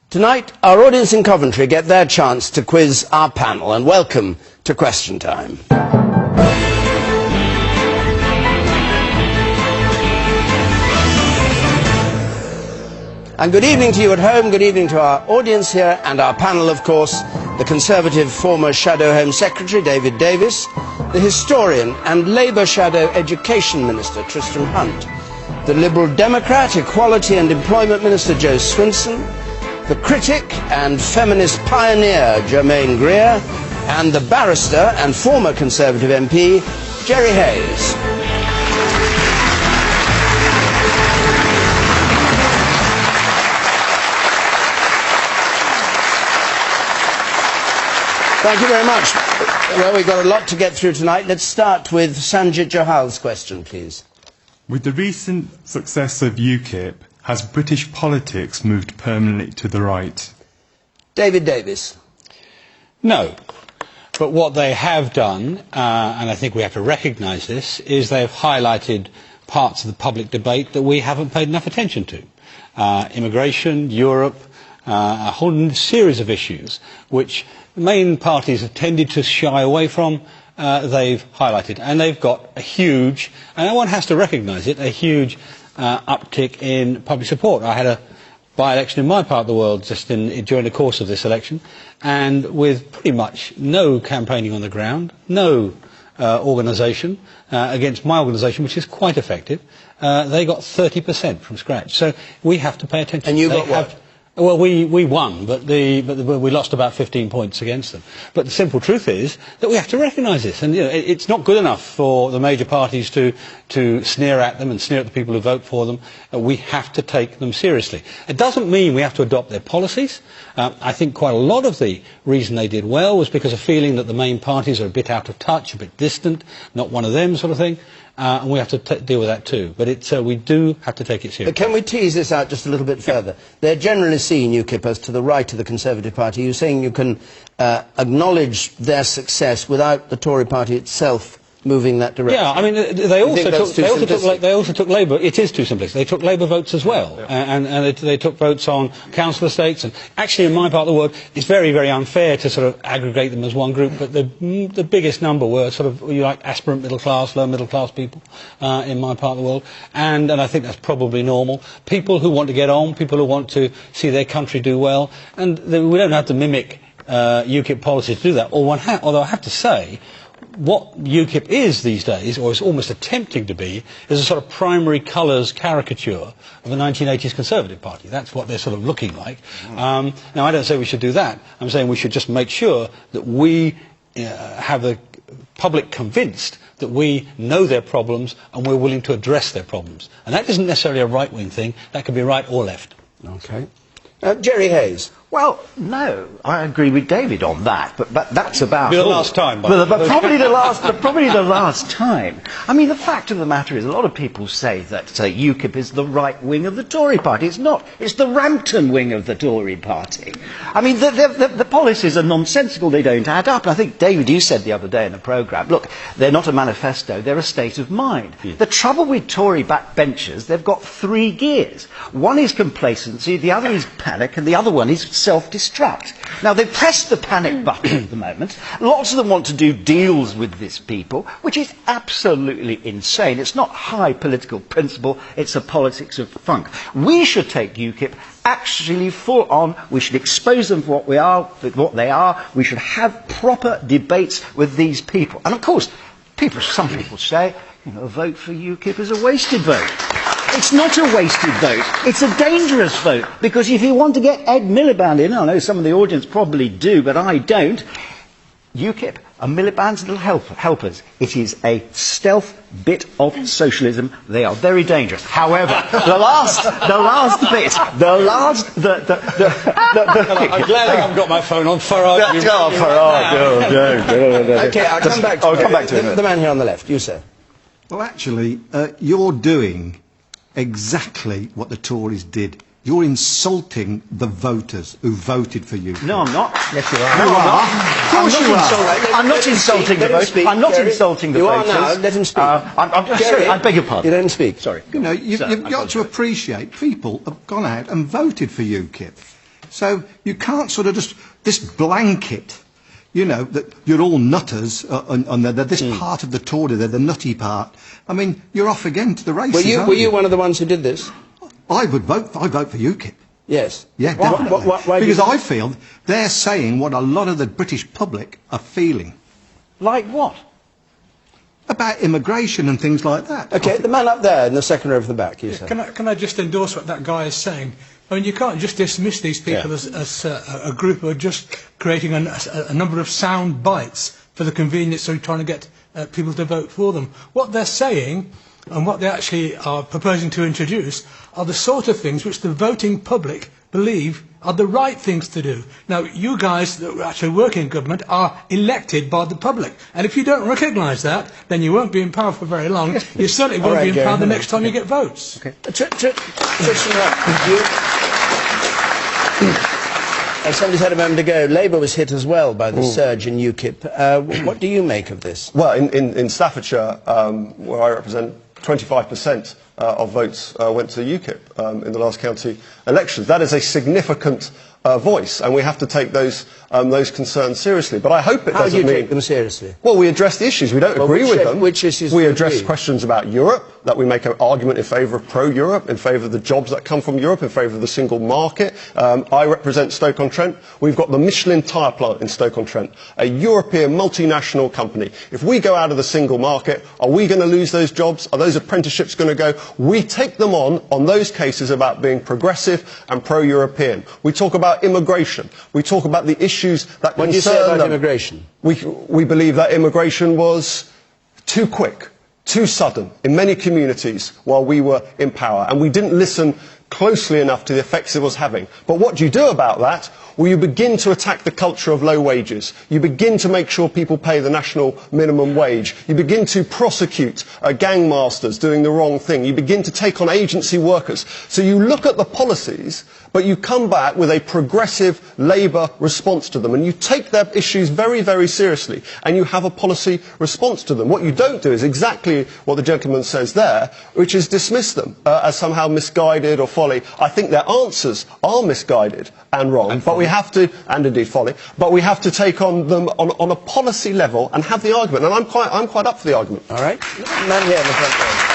Tonight, our audience in Coventry get their chance to quiz our panel, and welcome to Question Time. And good evening to you at home, good evening to our audience here, and our panel, of course, the Conservative former Shadow Home Secretary, David Davis, the historian and Labour Shadow Education Minister, Tristram Hunt, the Liberal Democrat, Equality and Employment Minister, Joe Swinson, the critic and feminist pioneer, Germaine Greer, and the barrister and former Conservative MP, Gerry Hayes. Thank you very much. Well, we've got a lot to get through tonight. Let's start with Sanjit Johal's question, please. With the recent success of UKIP, has British politics moved permanently to the right? David Davis. No. But what they have done, and I think we have to recognise this, is they've highlighted parts of the public debate that we haven't paid enough attention to. Immigration, Europe, a whole series of issues which the main parties have tended to shy away from. They've highlighted, and they've got a huge, and one has to recognise it, a huge uptick in public support. I had a by-election in my part of the world just during the course of this election, and with pretty much no campaigning on the ground, no organisation against my organisation, which is quite effective, they got 30% from scratch. So we have to pay attention. And you got what? Well, we won, but we lost about 15 points against them. But the simple truth is that we have to recognise this, and you know, it's not good enough for the major parties to sneer at them and sneer at the people who vote for them. We have to take them seriously. It doesn't mean we have to adopt their policies. I think quite a lot of the reason they did well was because of feeling that the main parties are a bit out of touch, a bit distant, not one of them sort of thing. And we have to deal with that too. But we do have to take it seriously. But can we tease this out just a little bit further? They're generally seeing UKIP as to the right of the Conservative Party. You're saying you can acknowledge their success without the Tory Party itself moving that direction? Yeah, I mean, they also took Labour. It is too simplistic. They took Labour votes as well, and they took votes on council estates. And actually, in my part of the world, it's very, very unfair to sort of aggregate them as one group. But the biggest number were sort of aspirant middle class, lower middle class people in my part of the world, and I think that's probably normal. People who want to get on, people who want to see their country do well, and we don't have to mimic UKIP policies to do that. Although I have to say, what UKIP is these days, or is almost attempting to be, is a sort of primary colours caricature of the 1980s Conservative Party. That's what they're sort of looking like. Now, I don't say we should do that. I'm saying we should just make sure that we have the public convinced that we know their problems and we're willing to address their problems. And that isn't necessarily a right-wing thing. That can be right or left. Okay. Gerry Hayes. Well, no, I agree with David on that, but that's about the last time. But probably the last time. I mean, the fact of the matter is, a lot of people say that UKIP is the right wing of the Tory party. It's not. It's the Rampton wing of the Tory party. I mean, the policies are nonsensical. They don't add up. And I think, David, you said the other day in a programme, look, they're not a manifesto. They're a state of mind. The trouble with Tory backbenchers, they've got three gears. One is complacency, the other is panic, and the other one is self-destruct. Now, they've pressed the panic button at the moment. Lots of them want to do deals with these people, which is absolutely insane. It's not high political principle, it's a politics of funk. We should take UKIP actually full on. We should expose them for what they are. We should have proper debates with these people. And of course, some people say, a vote for UKIP is a wasted vote. It's not a wasted vote. It's a dangerous vote. Because if you want to get Ed Miliband in, I know some of the audience probably do, but I don't, UKIP are Miliband's little helpers. It is a stealth bit of socialism. They are very dangerous. However, I'm glad I haven't got my phone on. Farage. Okay, I'll come back to the man here on the left. You, sir. Well, actually, you're doing exactly what the Tories did. You're insulting the voters who voted for you. No, I'm not. Yes, you are. No, I'm not. I'm not insulting the voters. I'm not insulting the voters. You are now. Let him speak. Sorry, I beg your pardon. You don't speak. Sorry. You know, you've got to appreciate people have gone out and voted for UKIP. So you can't sort of just, this blanket, you know, that you're all nutters, and they're this part of the Tory, they're the nutty part. I mean, you're off again to the races, Were you one of the ones who did this? I vote for UKIP. Yes. Yeah, definitely. Why because I feel they're saying what a lot of the British public are feeling. Like what? About immigration and things like that. Okay, the man up there in the second row of the back, you say. Can I just endorse what that guy is saying? I mean, you can't just dismiss these people as a group who are just creating a number of sound bites for the convenience of trying to get people to vote for them. What they're saying and what they actually are proposing to introduce are the sort of things which the voting public believe are the right things to do. Now, you guys that actually work in government are elected by the public, and if you don't recognise that, then you won't be in power for very long. You certainly won't be in power the next time you get votes. Okay. As somebody said a moment ago, Labour was hit as well by the surge in UKIP. What do you make of this? Well, in Staffordshire, where I represent, 25% of votes went to UKIP in the last county elections. That is a significant voice, and we have to take those concerns seriously. But I hope it doesn't mean... How do you take them seriously? Well, we address the issues. We don't agree with them. Which issues? We address questions about Europe, that we make an argument in favour of pro-Europe, in favour of the jobs that come from Europe, in favour of the single market. I represent Stoke-on-Trent. We've got the Michelin tyre plant in Stoke-on-Trent, a European multinational company. If we go out of the single market, are we going to lose those jobs? Are those apprenticeships going to go? We take them on those cases about being progressive and pro-European. We talk about immigration. We talk about the issues that concern them. What do you say about immigration? We believe that immigration was too quick, too sudden in many communities while we were in power, and we didn't listen closely enough to the effects it was having. But what do you do about that? Well, you begin to attack the culture of low wages. You begin to make sure people pay the national minimum wage. You begin to prosecute gangmasters doing the wrong thing. You begin to take on agency workers. So you look at the policies, but you come back with a progressive Labour response to them, and you take their issues very, very seriously, and you have a policy response to them. What you don't do is exactly what the gentleman says there, which is dismiss them as somehow misguided or folly. I think their answers are misguided and wrong, but we have to, and indeed folly, but we have to take on them on a policy level and have the argument, and I'm quite up for the argument. All right. Man here in the front row.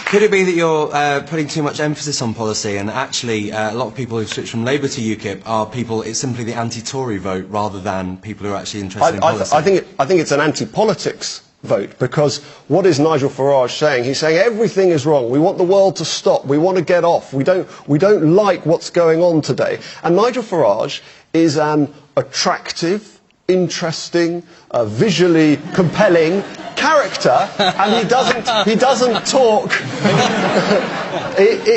Could it be that you're putting too much emphasis on policy, and actually a lot of people who've switched from Labour to UKIP are people, it's simply the anti-Tory vote rather than people who are actually interested in policy? I think it's an anti-politics vote, because what is Nigel Farage saying? He's saying everything is wrong. We want the world to stop. We want to get off. We don't like what's going on today. And Nigel Farage is an attractive, interesting, visually compelling character, and he doesn't talk.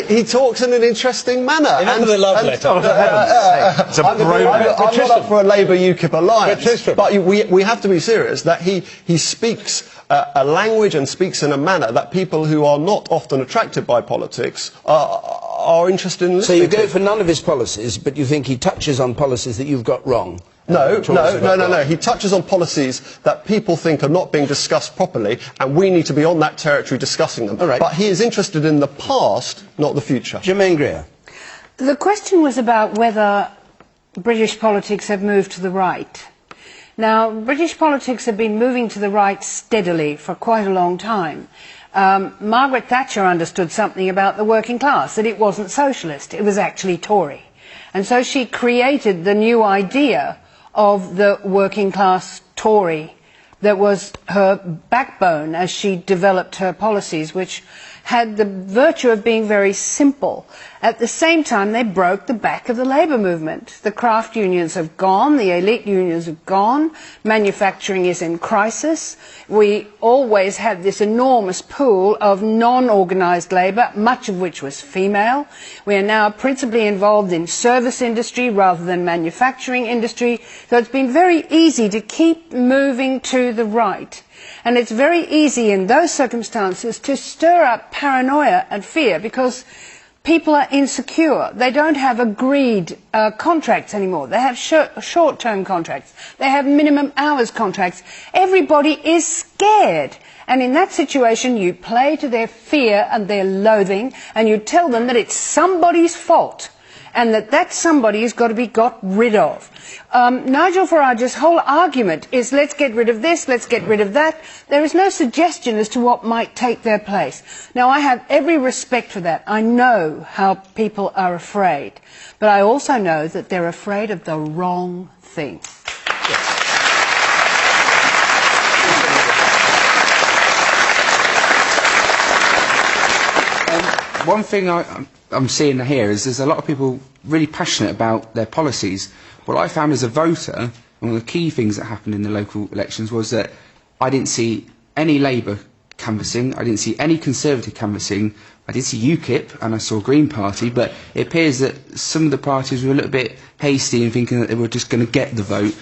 He talks in an interesting manner. Enough of the love letter. I'm not up for a Labour UKIP alliance, but we have to be serious that he speaks a language and speaks in a manner that people who are not often attracted by politics are interested in listening to. So you go for none of his policies, but you think he touches on policies that you've got wrong? No. He touches on policies that people think are not being discussed properly, and we need to be on that territory discussing them. All right. But he is interested in the past, not the future. Germaine Greer. The question was about whether British politics have moved to the right. Now, British politics have been moving to the right steadily for quite a long time. Margaret Thatcher understood something about the working class, that it wasn't socialist, it was actually Tory. And so she created the new idea of the working class Tory that was her backbone as she developed her policies, which had the virtue of being very simple. At the same time, they broke the back of the labour movement. The craft unions have gone, the elite unions have gone, manufacturing is in crisis. We always had this enormous pool of non-organised labour, much of which was female. We are now principally involved in service industry rather than manufacturing industry. So it's been very easy to keep moving to the right. And it's very easy in those circumstances to stir up paranoia and fear, because people are insecure. They don't have agreed contracts anymore. They have short-term contracts. They have minimum hours contracts. Everybody is scared. And in that situation, you play to their fear and their loathing, and you tell them that it's somebody's fault, and that somebody has got to be got rid of. Nigel Farage's whole argument is let's get rid of this, let's get rid of that. There is no suggestion as to what might take their place. Now, I have every respect for that. I know how people are afraid. But I also know that they're afraid of the wrong thing. One thing I'm seeing here is there's a lot of people really passionate about their policies. What I found as a voter, one of the key things that happened in the local elections was that I didn't see any Labour canvassing, I didn't see any Conservative canvassing, I did see UKIP and I saw Green Party, but it appears that some of the parties were a little bit hasty in thinking that they were just going to get the vote,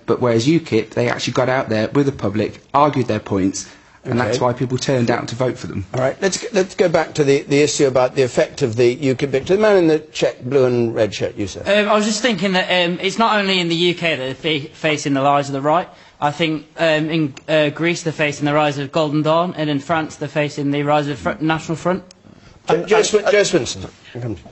but whereas UKIP, they actually got out there with the public, argued their points, and that's why people turned out to vote for them. All right, let's go back to the issue about the effect of the UKIP victory. The man in the check blue and red shirt, you said. I was just thinking that it's not only in the UK that they're facing the rise of the right. I think in Greece they're facing the rise of Golden Dawn, and in France they're facing the rise of National Front. Jo Swinson.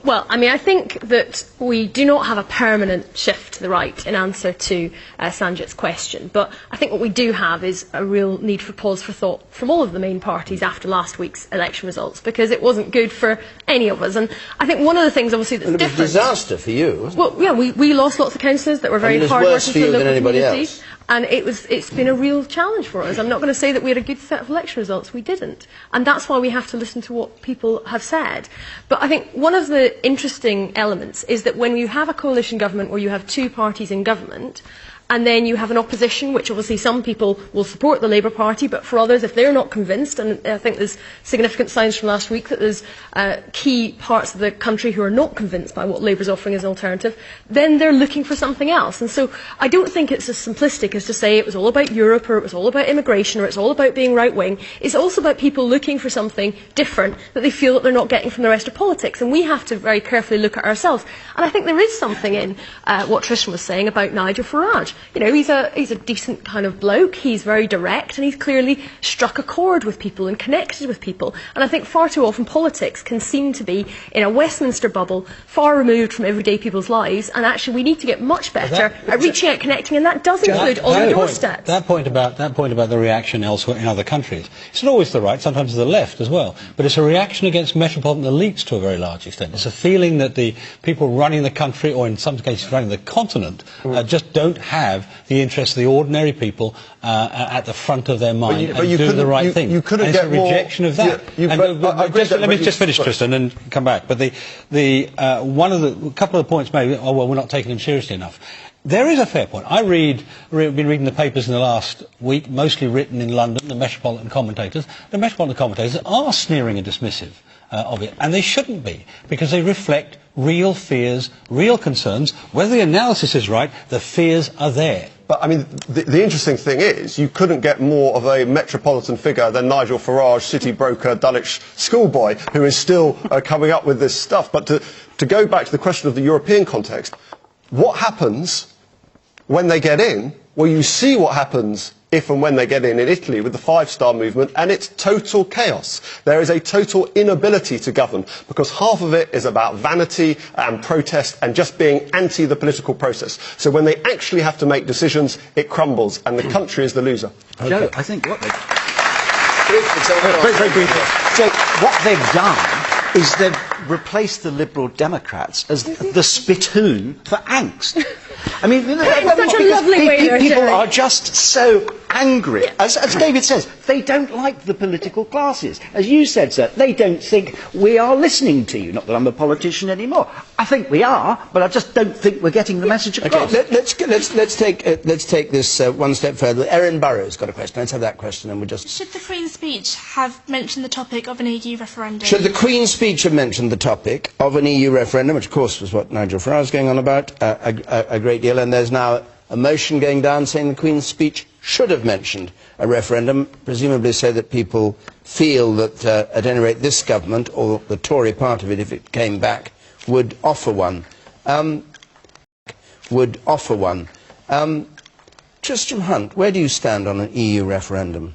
Well, I mean, I think that we do not have a permanent shift to the right in answer to Sanjit's question, but I think what we do have is a real need for pause for thought from all of the main parties after last week's election results, because it wasn't good for any of us. And I think one of the things, obviously, that's different... It was a disaster for you, wasn't it? Well, yeah, we lost lots of councillors that were very hard-working for the local community. And it's been a real challenge for us. I'm not going to say that we had a good set of election results. We didn't. And that's why we have to listen to what people have said. But I think one of the interesting elements is that when you have a coalition government where you have two parties in government, and then you have an opposition, which obviously some people will support the Labour Party, but for others, if they're not convinced, and I think there's significant signs from last week that there's key parts of the country who are not convinced by what Labour's offering as an alternative, then they're looking for something else. And so I don't think it's as simplistic as to say it was all about Europe, or it was all about immigration, or it's all about being right-wing. It's also about people looking for something different that they feel that they're not getting from the rest of politics. And we have to very carefully look at ourselves. And I think there is something in what Tristram was saying about Nigel Farage. You know, he's a decent kind of bloke, he's very direct, and he's clearly struck a chord with people and connected with people. And I think far too often politics can seem to be in a Westminster bubble, far removed from everyday people's lives, and actually we need to get much better at reaching out, connecting, and that does include on the doorstep. That point about the reaction elsewhere in other countries, it's not always the right, sometimes the left as well, but it's a reaction against metropolitan elites to a very large extent. It's a feeling that the people running the country, or in some cases running the continent, just don't have the interests of the ordinary people at the front of their mind and do the right thing. You couldn't get a rejection of that. Let me just finish, Tristan, and come back. But a couple of points maybe. Oh well, we're not taking them seriously enough. There is a fair point. I've been reading the papers in the last week, mostly written in London, the metropolitan commentators. The metropolitan commentators are sneering and dismissive of it, and they shouldn't be, because they reflect real fears, real concerns. Whether the analysis is right, the fears are there. But, I mean, the interesting thing is, you couldn't get more of a metropolitan figure than Nigel Farage, city broker, Dulwich schoolboy, who is still coming up with this stuff. But to go back to the question of the European context, what happens when they get in? Well, you see what happens if and when they get in Italy with the five-star movement, and it's total chaos. There is a total inability to govern, because half of it is about vanity and protest and just being anti the political process. So when they actually have to make decisions, it crumbles, and the country is the loser. Okay. Joe, I think what they've done is they've replaced the Liberal Democrats as the spittoon for angst. I mean, such a lovely way people are just so angry. As David says, they don't like the political classes. As you said, sir, they don't think we are listening to you. Not that I'm a politician anymore. I think we are, but I just don't think we're getting the message across. Okay, let's take this one step further. Erin Burrows got a question. Let's have that question, and we'll just... Should the Queen's speech have mentioned the topic of an EU referendum? Should the Queen's speech have mentioned the topic of an EU referendum, which of course was what Nigel Farage was going on about a great deal, and there's now a motion going down saying the Queen's speech should have mentioned a referendum, presumably so that people feel that at any rate this government, or the Tory part of it if it came back, would offer one. Tristram Hunt, where do you stand on an EU referendum?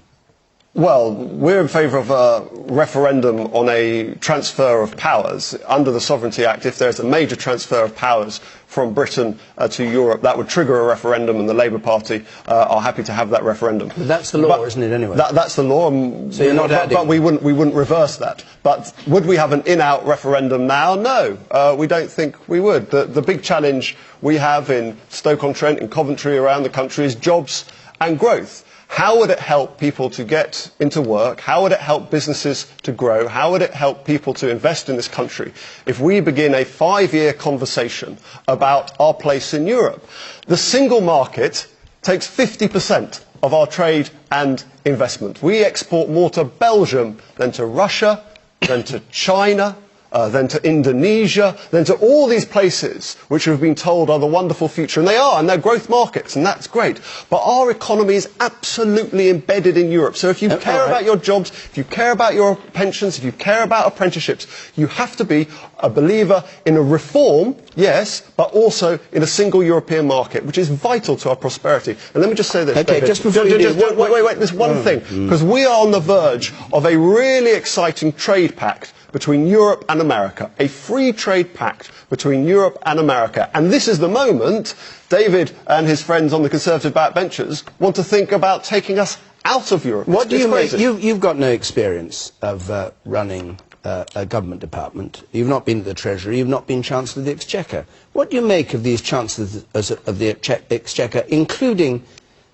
Well, we're in favour of a referendum on a transfer of powers. Under the Sovereignty Act, if there's a major transfer of powers from Britain to Europe, that would trigger a referendum, and the Labour Party are happy to have that referendum. But that's the law, isn't it, anyway? That's the law. So you're not adding... But we wouldn't reverse that. But would we have an in-out referendum now? No, we don't think we would. The big challenge we have in Stoke-on-Trent, in Coventry, around the country is jobs and growth. How would it help people to get into work? How would it help businesses to grow? How would it help people to invest in this country if we begin a 5-year conversation about our place in Europe? The single market takes 50% of our trade and investment. We export more to Belgium than to Russia, than to China, then to Indonesia, then to all these places which we've been told are the wonderful future, and they are, and they're growth markets, and that's great. But our economy is absolutely embedded in Europe. So if you care about your jobs, if you care about your pensions, if you care about apprenticeships, you have to be a believer in a reform, yes, but also in a single European market, which is vital to our prosperity. And let me just say this, okay, David. just before you do, wait, there's one thing, because we are on the verge of a really exciting trade pact between Europe and America, a free trade pact between Europe and America. And this is the moment David and his friends on the Conservative backbenchers want to think about taking us out of Europe. What do you make? You've got no experience of running a government department. You've not been to the Treasury, you've not been Chancellor of the Exchequer. What do you make of these Chancellors of the Exchequer, including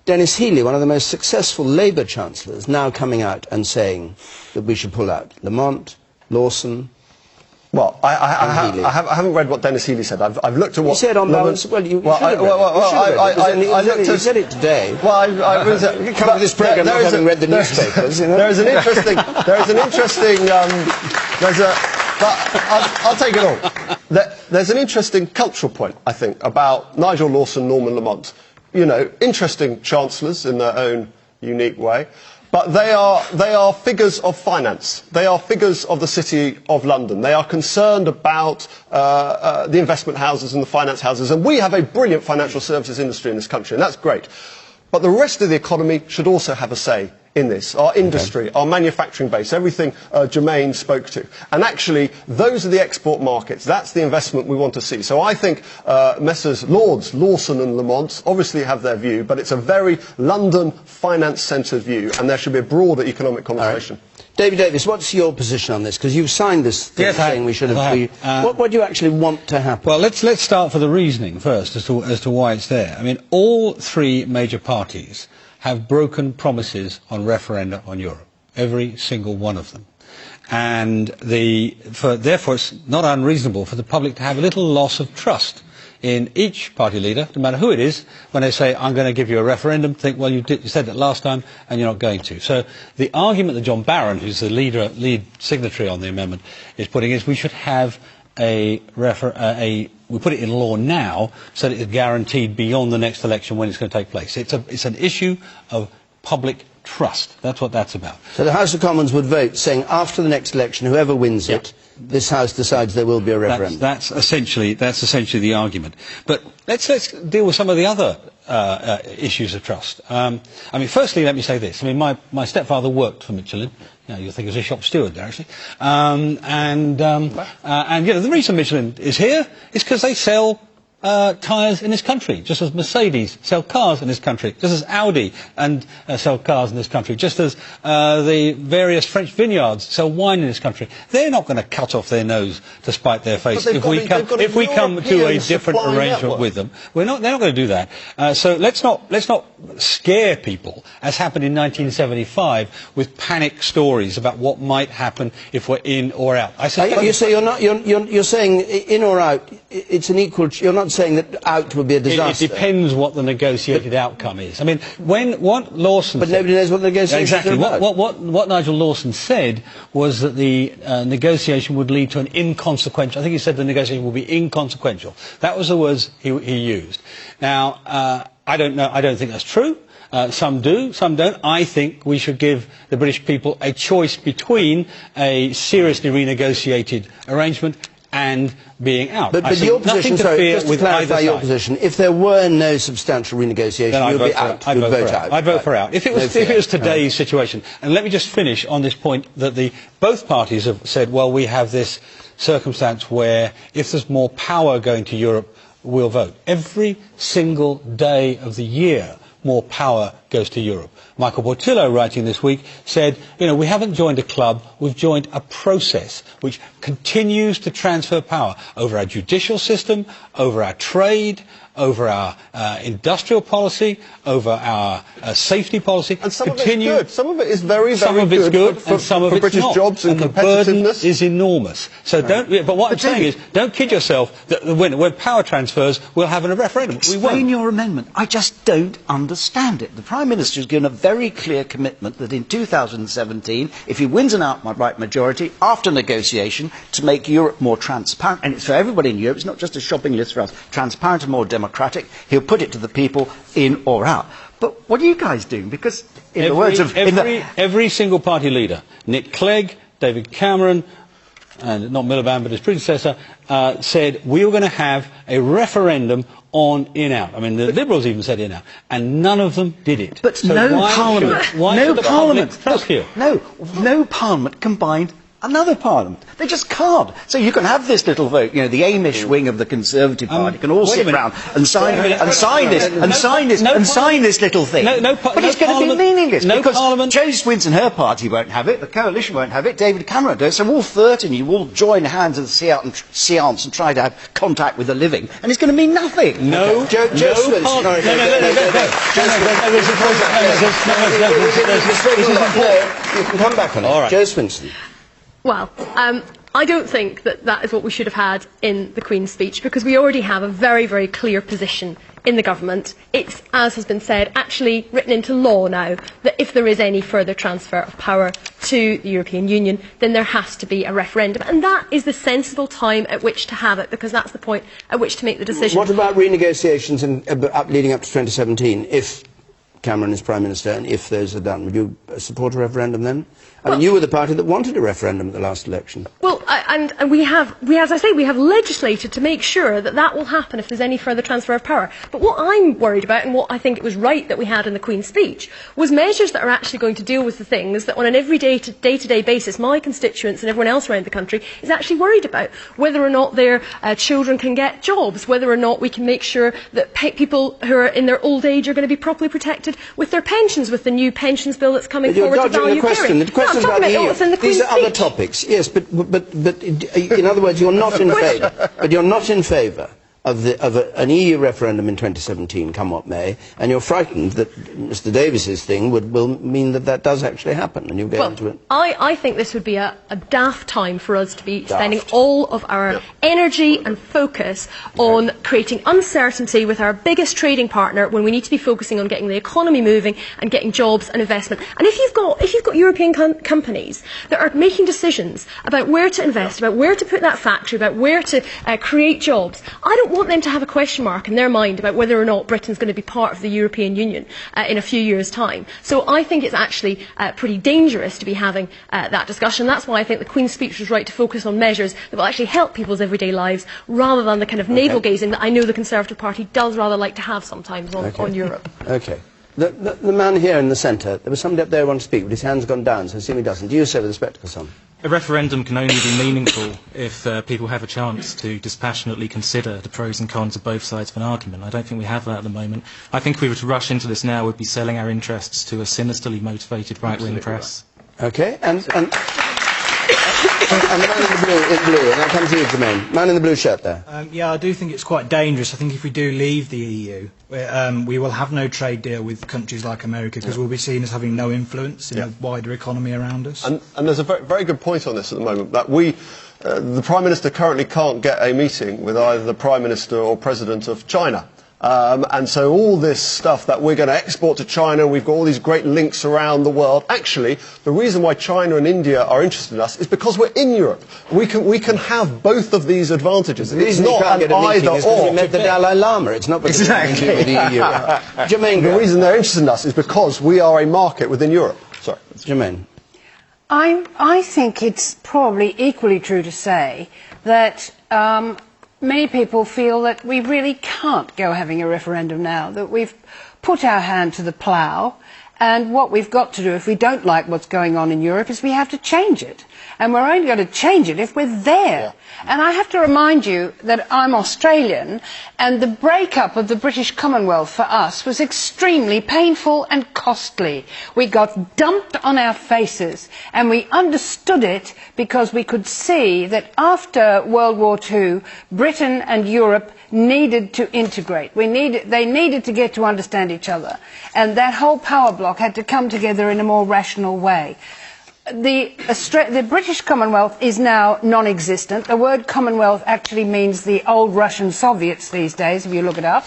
Dennis Healey, one of the most successful Labour Chancellors, now coming out and saying that we should pull out? Lamont, Lawson. Well, I haven't read what Dennis Healey said. I've looked at what... He said on balance... Well, you said it today. Well, you come to this programme not having read the newspapers, you know? There's an interesting... I'll take it all. There's an interesting cultural point, I think, about Nigel Lawson, Norman Lamont. You know, interesting chancellors in their own unique way. But they are figures of finance. They are figures of the City of London. They are concerned about the investment houses and the finance houses. And we have a brilliant financial services industry in this country, and that's great. But the rest of the economy should also have a say in this. Our industry, our manufacturing base, everything Germaine spoke to. And actually, those are the export markets. That's the investment we want to see. So I think Messrs Lords, Lawson and Lamont obviously have their view, but it's a very London finance-centred view, and there should be a broader economic conversation. Right. David Davis, what's your position on this? Because you've signed this thing saying we should have... what do you actually want to happen? Well, let's start for the reasoning first as to why it's there. I mean, all three major parties have broken promises on referenda on Europe, every single one of them. And therefore it's not unreasonable for the public to have a little loss of trust in each party leader, no matter who it is, when they say, I'm going to give you a referendum, think, well, you said that last time and you're not going to. So the argument that John Barron, who's the lead signatory on the amendment, is putting is we should have we put it in law now so that it's guaranteed beyond the next election when it's going to take place. It's an issue of public trust. That's what that's about. So the House of Commons would vote saying after the next election, whoever wins it, this House decides there will be a referendum. That's essentially the argument. But let's deal with some of the other issues of trust. I mean, firstly, let me say this. I mean, my stepfather worked for Michelin. You know, you'll think he was a shop steward there, actually. And you know, the reason Michelin is here is because they sell tyres in this country, just as Mercedes sell cars in this country, just as Audi sell cars in this country, just as the various French vineyards sell wine in this country. They're not going to cut off their nose to spite their face if we come to a different arrangement with them. They're not going to do that. So let's not scare people, as happened in 1975, with panic stories about what might happen if we're in or out. You say you're saying in or out. It's an equal. You're not saying that out would be a disaster. It depends what the negotiated outcome is. I mean, what Lawson said... But nobody knows what the negotiations are about. Exactly. What Nigel Lawson said was that the negotiation would lead to an inconsequential... I think he said the negotiation would be inconsequential. That was the words he used. Now, I don't know. I don't think that's true. Some do, some don't. I think we should give the British people a choice between a seriously renegotiated arrangement and being out. But your position, sorry, just to clarify your position, if there were no substantial renegotiation, you'd be out. You'd vote out. I'd vote for out. If it was today's situation, and let me just finish on this point that both parties have said, well, we have this circumstance where if there's more power going to Europe, we'll vote. Every single day of the year, more power goes to Europe. Michael Portillo, writing this week, said, we haven't joined a club, we've joined a process which continues to transfer power over our judicial system, over our trade, over our industrial policy, over our safety policy. And some of it's good. Some of it is very, very good. Some of it's good, and some of it's British not. jobs and the burden is enormous. So but what I'm saying is, don't kid yourself that when power transfers, we'll have a referendum. Explain your amendment. I just don't understand it. The Prime Minister has given a very clear commitment that in 2017, if he wins an outright majority, after negotiation, to make Europe more transparent, and it's for everybody in Europe, it's not just a shopping list for us, transparent and more democratic, he'll put it to the people in or out. But what are you guys doing? Because in the words of... Every single party leader, Nick Clegg, David Cameron, and not Miliband but his predecessor, said we were going to have a referendum on in-out. I mean, the Liberals even said in-out, and none of them did it. But so no Parliament, no Parliament combined another Parliament. They just can't. So you can have this little vote, the Amish wing of the Conservative Party can all sit round and sign this little thing. But it's going to be meaningless because Jo Swinson, her party won't have it, the coalition won't have it, David Cameron don't. So all 13 you all join hands at the seance and try to have contact with the living, and it's going to mean nothing. You can come back on it. Jo Swinson. Well, I don't think that is what we should have had in the Queen's speech, because we already have a very, very clear position in the government. It's, as has been said, actually written into law now that if there is any further transfer of power to the European Union, then there has to be a referendum. And that is the sensible time at which to have it, because that's the point at which to make the decision. What about renegotiations leading up to 2017, if Cameron is Prime Minister and if those are done? Would you support a referendum then? I mean, you were the party that wanted a referendum at the last election. Well, and we have, as I say, we have legislated to make sure that will happen if there's any further transfer of power. But what I'm worried about, and what I think it was right that we had in the Queen's speech, was measures that are actually going to deal with the things that on an everyday day-to-day basis my constituents and everyone else around the country is actually worried about. Whether or not their children can get jobs, whether or not we can make sure that people who are in their old age are going to be properly protected with their pensions, with the new pensions bill that's coming forward to value pairing. These are other topics, yes, but in other words, you're not in favour. But you're not in favour of an EU referendum in 2017, come what may, and you're frightened that Mr Davis's thing will mean that does actually happen, and you'll get into it. I think this would be a daft time for us to be spending all of our energy and focus on creating uncertainty with our biggest trading partner when we need to be focusing on getting the economy moving and getting jobs and investment. And if you've got European companies that are making decisions about where to invest, about where to put that factory, about where to create jobs, I don't want them to have a question mark in their mind about whether or not Britain's going to be part of the European Union in a few years' time. So I think it's actually pretty dangerous to be having that discussion. That's why I think the Queen's speech was right to focus on measures that will actually help people's everyday lives, rather than the kind of navel-gazing that I know the Conservative Party does rather like to have sometimes on Europe. Okay. The man here in the centre, there was somebody up there who wanted to speak, but his hand's gone down, so I assume he doesn't. Do you say with the spectacles on? A referendum can only be meaningful if people have a chance to dispassionately consider the pros and cons of both sides of an argument. I don't think we have that at the moment. I think if we were to rush into this now, we'd be selling our interests to a sinisterly motivated right-wing press. Okay, and the man in the blue, and I'll come to you, Germaine. Man in the blue shirt there. Yeah, I do think it's quite dangerous. I think if we do leave the EU, we will have no trade deal with countries like America, because we'll be seen as having no influence in the wider economy around us. And there's a very good point on this at the moment, that the Prime Minister currently can't get a meeting with either the Prime Minister or President of China. And so all this stuff that we're going to export to China, we've got all these great links around the world. Actually, the reason why China and India are interested in us is because we're in Europe. We can have both of these advantages. It's not an either or. We met the Dalai Lama. It's not because exactly with the EU. Germaine Greer. The reason they're interested in us is because we are a market within Europe. Sorry, Germaine. I think it's probably equally true to say that many people feel that we really can't go having a referendum now, that we've put our hand to the plough, and what we've got to do if we don't like what's going on in Europe is we have to change it. And we're only going to change it if we're there. And I have to remind you that I'm Australian, and the breakup of the British Commonwealth for us was extremely painful and costly. We got dumped on our faces, and we understood it because we could see that after World War II, Britain and Europe needed to integrate. They needed to get to understand each other. And that whole power block had to come together in a more rational way. The British Commonwealth is now non-existent. The word Commonwealth actually means the old Russian Soviets these days, if you look it up.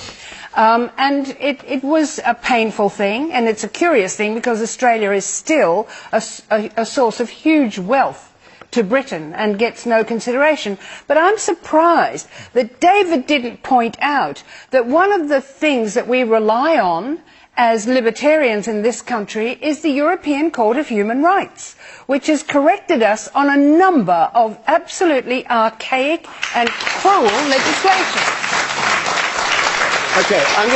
And it was a painful thing, and it's a curious thing because Australia is still a source of huge wealth to Britain and gets no consideration. But I'm surprised that David didn't point out that one of the things that we rely on as libertarians in this country is the European Court of Human Rights, which has corrected us on a number of absolutely archaic and cruel legislation. Okay, I'm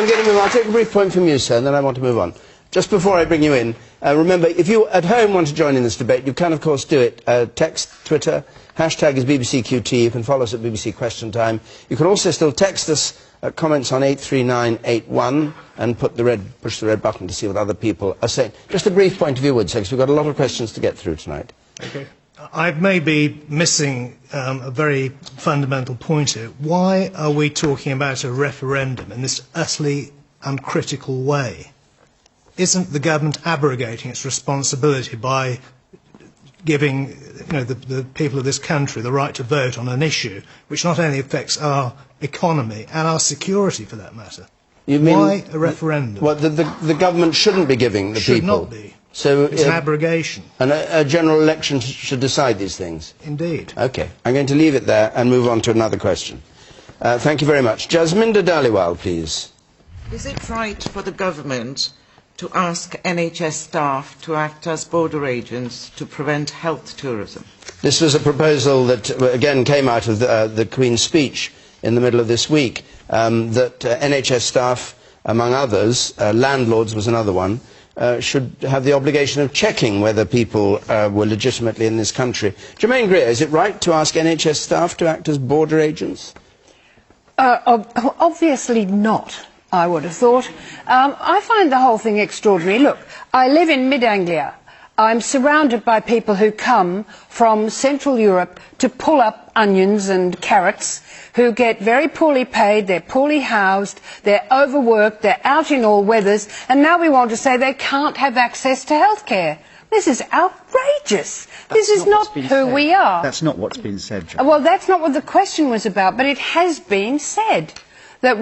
going to move on. I'll take a brief point from you, sir, and then I want to move on. Just before I bring you in, remember, if you at home want to join in this debate, you can, of course, do it. Text, Twitter, hashtag is BBCQT. You can follow us at BBC Question Time. You can also still text us comments on 83981 and push the red button to see what other people are saying. Just a brief point of view, Woodsex. We've got a lot of questions to get through tonight. Okay. I may be missing a very fundamental point here. Why are we talking about a referendum in this utterly uncritical way? Isn't the government abrogating its responsibility by giving the people of this country the right to vote on an issue which not only affects our economy and our security, for that matter? You mean why a referendum? Well, the government shouldn't be giving the people. Should not be. So it's an abrogation. And a general election should decide these things. Indeed. Okay, I'm going to leave it there and move on to another question. Thank you very much. Jasminda Dhaliwal, please. Is it right for the government to ask NHS staff to act as border agents to prevent health tourism? This was a proposal that, again, came out of the Queen's speech in the middle of this week, that NHS staff, among others, landlords was another one, should have the obligation of checking whether people were legitimately in this country. Germaine Greer, is it right to ask NHS staff to act as border agents? Obviously not, I would have thought. I find the whole thing extraordinary. Look, I live in mid-Anglia. I'm surrounded by people who come from Central Europe to pull up onions and carrots, who get very poorly paid, they're poorly housed, they're overworked, they're out in all weathers, and now we want to say they can't have access to health care. This is outrageous. This is not who we are. That's not what's been said, John. Well, that's not what the question was about, but it has been said. That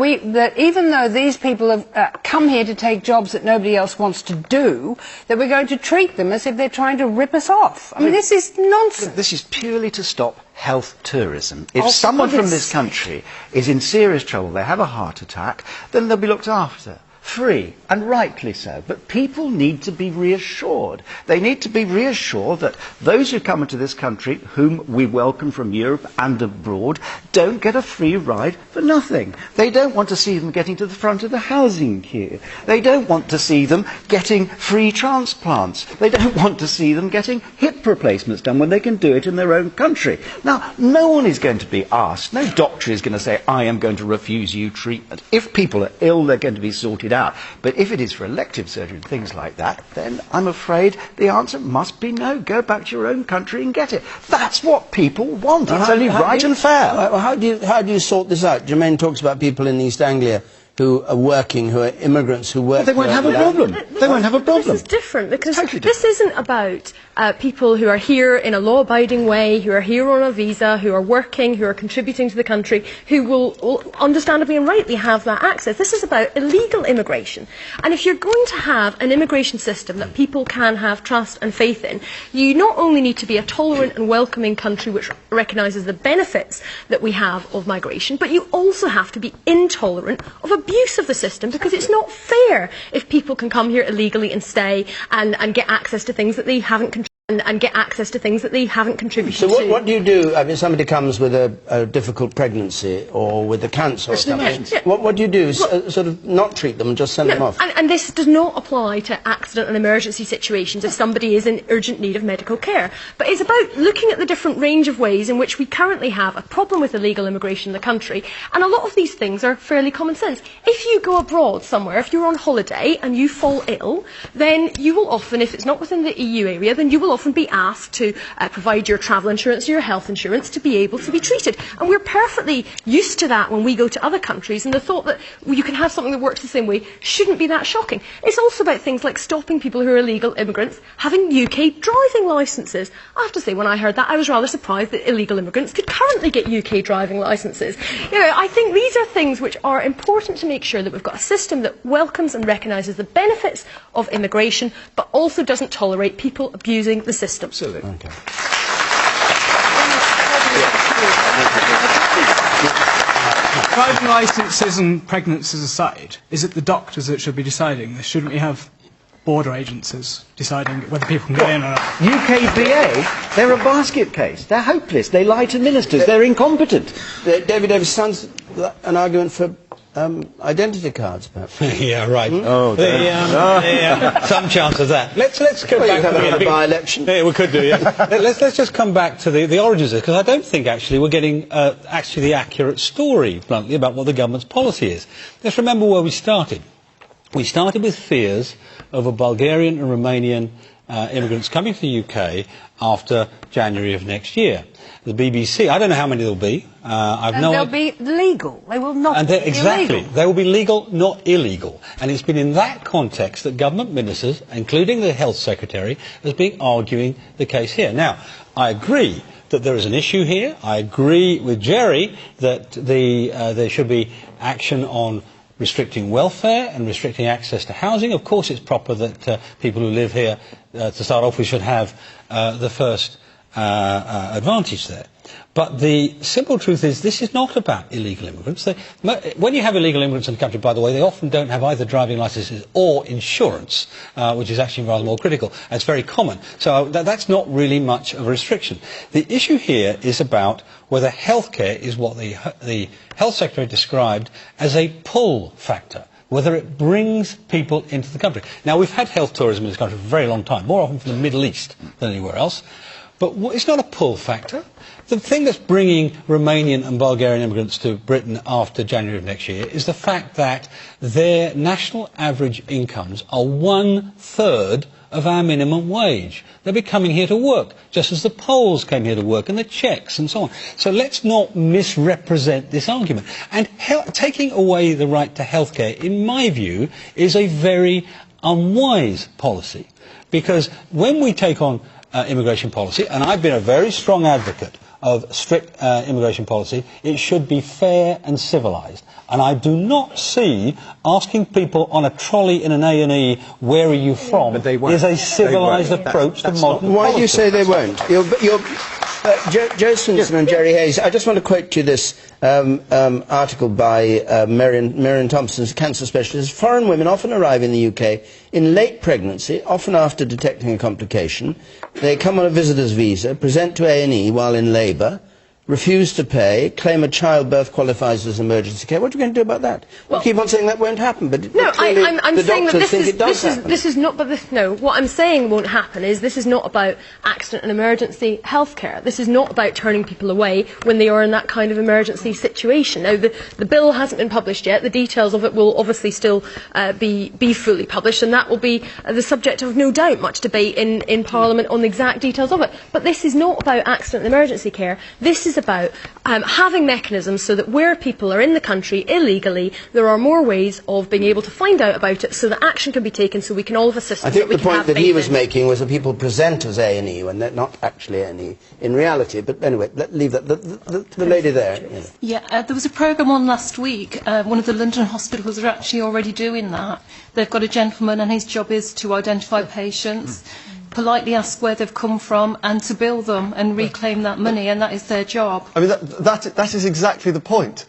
even though these people have come here to take jobs that nobody else wants to do, that we're going to treat them as if they're trying to rip us off. I mean, this is nonsense. This is purely to stop health tourism. If someone from this country is in serious trouble, they have a heart attack, then they'll be looked after. Free, and rightly so. But people need to be reassured. They need to be reassured that those who come into this country, whom we welcome from Europe and abroad, don't get a free ride for nothing. They don't want to see them getting to the front of the housing queue. They don't want to see them getting free transplants. They don't want to see them getting hip replacements done when they can do it in their own country. Now, no one is going to be asked, no doctor is going to say, I am going to refuse you treatment. If people are ill, they're going to be sorted out. But if it is for elective surgery and things like that, then I'm afraid the answer must be no. Go back to your own country and get it. That's what people want. It's only right and fair. How do you sort this out? Germaine talks about people in East Anglia who are working, who are immigrants who work... But they won't have a problem. They won't have a problem. This is different because this isn't about people who are here in a law-abiding way, who are here on a visa, who are working, who are contributing to the country, who will understandably and rightly have that access. This is about illegal immigration. And if you're going to have an immigration system that people can have trust and faith in, you not only need to be a tolerant and welcoming country which recognises the benefits that we have of migration, but you also have to be intolerant of abuse of the system, because it's not fair if people can come here illegally and stay and get access to things that they haven't contributed and get access to things that they haven't contributed to. So what do you do? I mean, somebody comes with a difficult pregnancy or with a cancer or something. Yeah. What do you do? Sort of not treat them and just send them off? And this does not apply to accident and emergency situations if somebody is in urgent need of medical care. But it's about looking at the different range of ways in which we currently have a problem with illegal immigration in the country. And a lot of these things are fairly common sense. If you go abroad somewhere, if you're on holiday and you fall ill, then you will often, if it's not within the EU area, then you will often be asked to provide your travel insurance or your health insurance to be able to be treated. And we're perfectly used to that when we go to other countries, and the thought that you can have something that works the same way shouldn't be that shocking. It's also about things like stopping people who are illegal immigrants having UK driving licences. I have to say, when I heard that, I was rather surprised that illegal immigrants could currently get UK driving licences. You know, I think these are things which are important to make sure that we've got a system that welcomes and recognises the benefits of immigration, but also doesn't tolerate people abusing the system. Absolutely. Okay. Driving licences and pregnancies aside, is it the doctors that should be deciding? Shouldn't we have border agencies deciding whether people can get in or not? UKVA, they're a basket case. They're hopeless. They lie to ministers. They're incompetent. David Davis, sounds like an argument for identity cards, perhaps. Yeah, right. Oh, some chance of that. Let's go back to the by-election. Yeah, we could do. Yeah. let's just come back to the origins of it, because I don't think actually we're getting actually the accurate story, bluntly, about what the government's policy is. Let's remember where we started. We started with fears over Bulgarian and Romanian immigrants coming to the UK after January of next year. The BBC, I don't know how many there'll be. They'll be legal. They will not be exactly. illegal. They will be legal, not illegal. And it's been in that context that government ministers, including the Health Secretary, has been arguing the case here. Now, I agree that there is an issue here. I agree with Jerry that there should be action on restricting welfare and restricting access to housing. Of course, it's proper that people who live here, to start off with, should have the first advantage there. But the simple truth is this is not about illegal immigrants. When you have illegal immigrants in the country, by the way, they often don't have either driving licences or insurance, which is actually rather more critical. It's very common. So that's not really much of a restriction. The issue here is about whether healthcare is what the Health Secretary described as a pull factor, whether it brings people into the country. Now, we've had health tourism in this country for a very long time, more often from the Middle East than anywhere else. But it's not a pull factor. The thing that's bringing Romanian and Bulgarian immigrants to Britain after January of next year is the fact that their national average incomes are 1/3 of our minimum wage. They'll be coming here to work, just as the Poles came here to work, and the Czechs, and so on. So let's not misrepresent this argument. And taking away the right to healthcare, in my view, is a very unwise policy. Because when we take on immigration policy, and I've been a very strong advocate of strict immigration policy, it should be fair and civilised. And I do not see asking people on a trolley in an A&E, where are you from, is a civilised approach to modern Why politics. do you say they won't? Joe Swinson and Jerry Hayes, I just want to quote you this article by Marion Thompson, cancer specialist. Foreign women often arrive in the UK in late pregnancy, often after detecting a complication. They come on a visitor's visa, present to A&E while in labour, refuse to pay, claim a childbirth qualifies as emergency care. What are you going to do about that? Well, keep on saying that won't happen, but no, I'm the saying that doctors think it does happen. This is not. But no, what I'm saying won't happen is this is not about accident and emergency healthcare. This is not about turning people away when they are in that kind of emergency situation. Now, the bill hasn't been published yet. The details of it will obviously still be fully published, and that will be the subject of no doubt much debate in Parliament on the exact details of it. But this is not about accident and emergency care. This is about having mechanisms so that where people are in the country illegally, there are more ways of being able to find out about it so that action can be taken so we can all have a system. I think the point that he was making was that people present as A&E when they're not actually A&E in reality. But anyway, leave that to the lady there. Yeah, there was a programme on last week. One of the London hospitals are actually already doing that. They've got a gentleman and his job is to identify patients. politely ask where they've come from and to bill them and reclaim that money, and that is their job. I mean, that is exactly the point.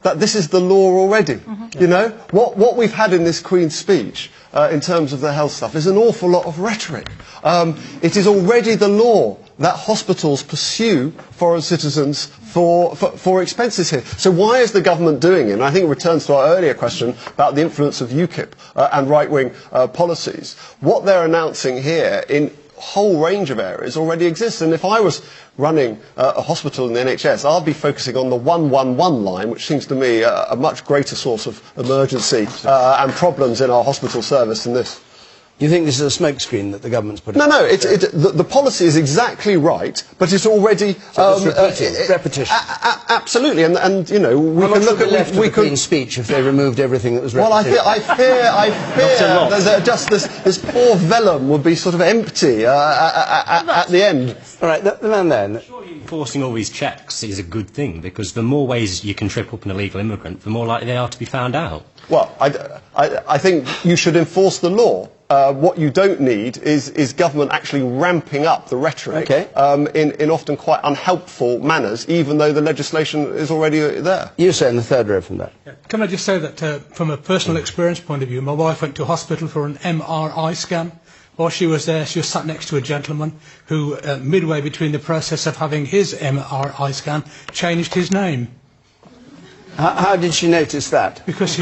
That this is the law already. You know, what we've had in this Queen's speech in terms of the health stuff is an awful lot of rhetoric. It is already the law that hospitals pursue foreign citizens for expenses here. So why is the government doing it? And I think it returns to our earlier question about the influence of UKIP and right-wing policies. What they're announcing here in a whole range of areas already exists. And if I was running a hospital in the NHS, I'd be focusing on the 111 line, which seems to me a much greater source of emergency and problems in our hospital service than this. You think this is a smokescreen that the government's put in? No, the policy is exactly right, but it's already repetition. Absolutely, and you know we can look at the Queen's speech if they removed everything that was repetition. Well, I fear this poor vellum would be sort of empty at the end. All right, the man there. Surely enforcing all these checks is a good thing, because the more ways you can trip up an illegal immigrant, the more likely they are to be found out. Well, I think you should enforce the law. What you don't need is government actually ramping up the rhetoric in often quite unhelpful manners, even though the legislation is already there. You say in the third row from that. Can I just say that from a personal experience point of view, my wife went to hospital for an MRI scan. While she was there, she was sat next to a gentleman who, midway between the process of having his MRI scan, changed his name. How did she notice that? Because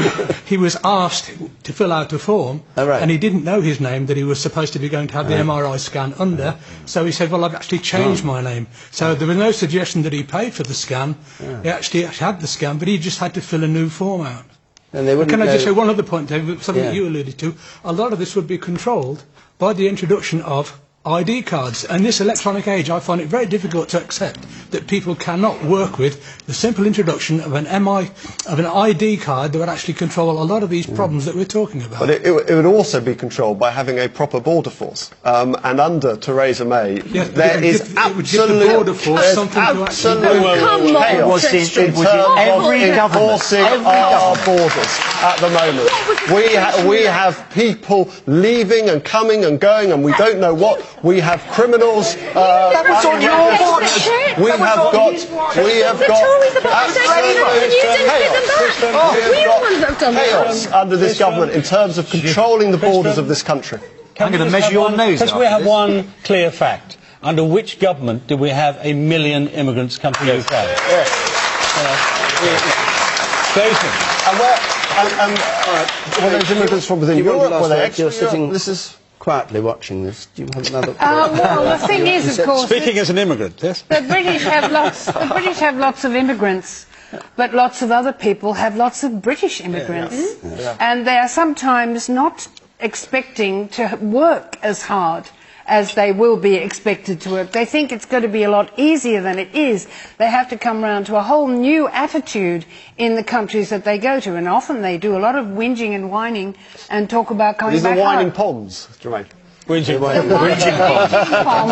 he was asked to fill out a form, and he didn't know his name that he was supposed to be going to have the MRI scan under, so he said, well, I've actually changed my name. So there was no suggestion that he paid for the scan. He actually had the scan, but he just had to fill a new form out. And they wouldn't Can I just say one other point, David, something that you alluded to? A lot of this would be controlled by the introduction of ID cards. And this electronic age, I find it very difficult to accept that people cannot work with the simple introduction of an ID card that would actually control a lot of these problems that we're talking about. But it would also be controlled by having a proper border force. And under Theresa May, there is absolute chaos in terms of enforcing our borders at the moment. We have people leaving and coming and going, and we don't know what. We have criminals. That was on your watch. We have got chaos under this government in terms of controlling the borders of this country. I'm going to measure your nose. Because we have one clear fact. Under which government did we have 1 million immigrants come to the UK? And were those immigrants from within Europe? Were they extra? This is quietly watching this. Do you have another? Well, the thing is, of course, speaking as an immigrant, yes. The British have lots of immigrants, but lots of other people have lots of British immigrants, and they are sometimes not expecting to work as hard as they will be expected to work. They think it's going to be a lot easier than it is. They have to come round to a whole new attitude in the countries that they go to, and often they do a lot of whinging and whining and talk about coming back home. These are whining ponds, Germaine. Whinging pom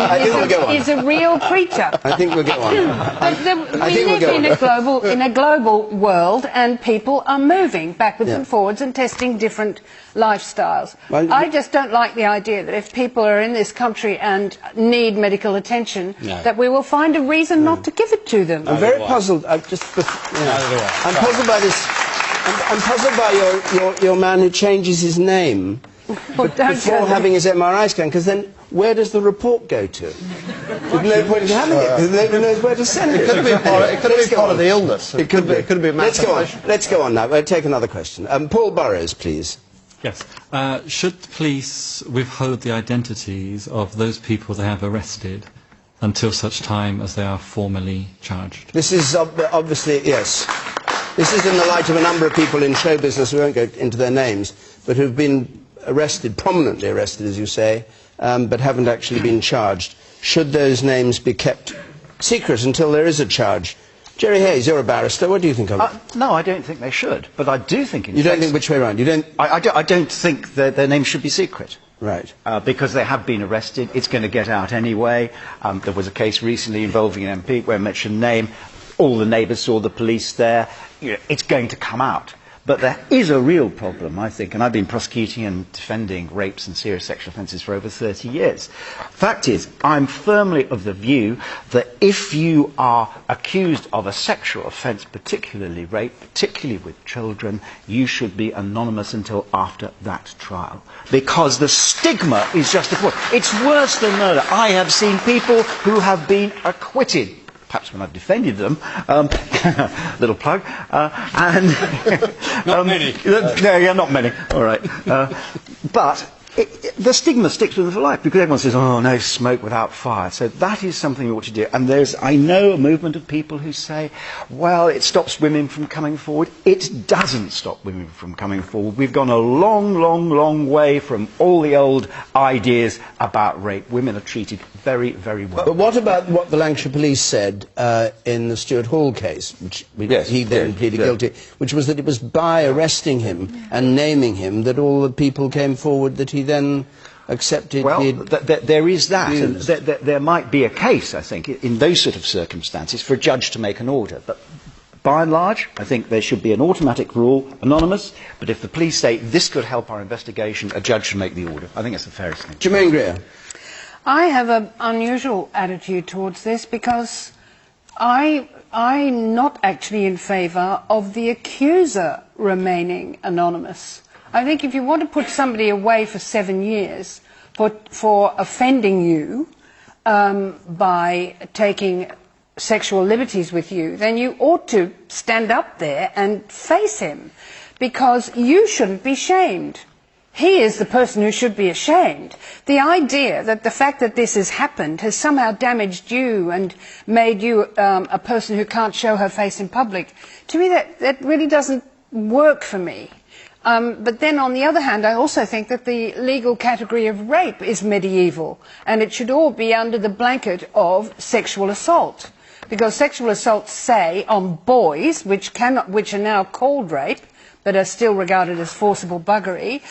is a real creature. I think we'll get on. We live in a global world, and people are moving backwards and forwards and testing different lifestyles. Well, I just don't like the idea that if people are in this country and need medical attention, that we will find a reason not to give it to them. I'm very puzzled. I'm puzzled by this. I'm puzzled by your man who changes his name before having his MRI scan, because then where does the report go to? There's no point in having it, because nobody knows where to send it. It could have been part of the illness. It could have been Let's go on now. We'll take another question. Paul Burrows, please. Yes. Should the police withhold the identities of those people they have arrested until such time as they are formally charged? This is obviously, yes. This is in the light of a number of people in show business, we won't go into their names, but who've been arrested, prominently arrested, as you say, but haven't actually been charged. Should those names be kept secret until there is a charge? Jerry Hayes, you're a barrister. What do you think of it? No, I don't think they should. But I do think... You don't think which way around? You don't... I don't think that their names should be secret. Right. Because they have been arrested. It's going to get out anyway. There was a case recently involving an MP where I mentioned name. All the neighbours saw the police there. You know, it's going to come out. But there is a real problem, I think, and I've been prosecuting and defending rapes and serious sexual offences for over 30 years. Fact is, I'm firmly of the view that if you are accused of a sexual offence, particularly rape, particularly with children, you should be anonymous until after that trial. Because the stigma is just a point. It's worse than murder. I have seen people who have been acquitted, perhaps when I've defended them, little plug, and... not many. No, yeah, not many, all right. But the stigma sticks with them for life, because everyone says, oh, no smoke without fire. So that is something we ought to do. And I know a movement of people who say, well, it stops women from coming forward. It doesn't stop women from coming forward. We've gone a long, long, long way from all the old ideas about rape. Women are treated very, very well. But what about what the Lancashire police said in the Stuart Hall case, which he then pleaded guilty, which was that it was by arresting him and naming him that all the people came forward that he then accepted. Well, there is that. And there might be a case, I think, in those sort of circumstances for a judge to make an order. But by and large, I think there should be an automatic rule, anonymous, but if the police say this could help our investigation, a judge should make the order. I think that's the fairest thing. Germaine Greer. I have an unusual attitude towards this because I'm not actually in favour of the accuser remaining anonymous. I think if you want to put somebody away for 7 years for offending you by taking sexual liberties with you, then you ought to stand up there and face him, because you shouldn't be shamed. He is the person who should be ashamed. The idea that the fact that this has happened has somehow damaged you and made you a person who can't show her face in public, to me that really doesn't work for me. But then, on the other hand, I also think that the legal category of rape is medieval, and it should all be under the blanket of sexual assault. Because sexual assaults, say, on boys, which are now called rape, but are still regarded as forcible buggery,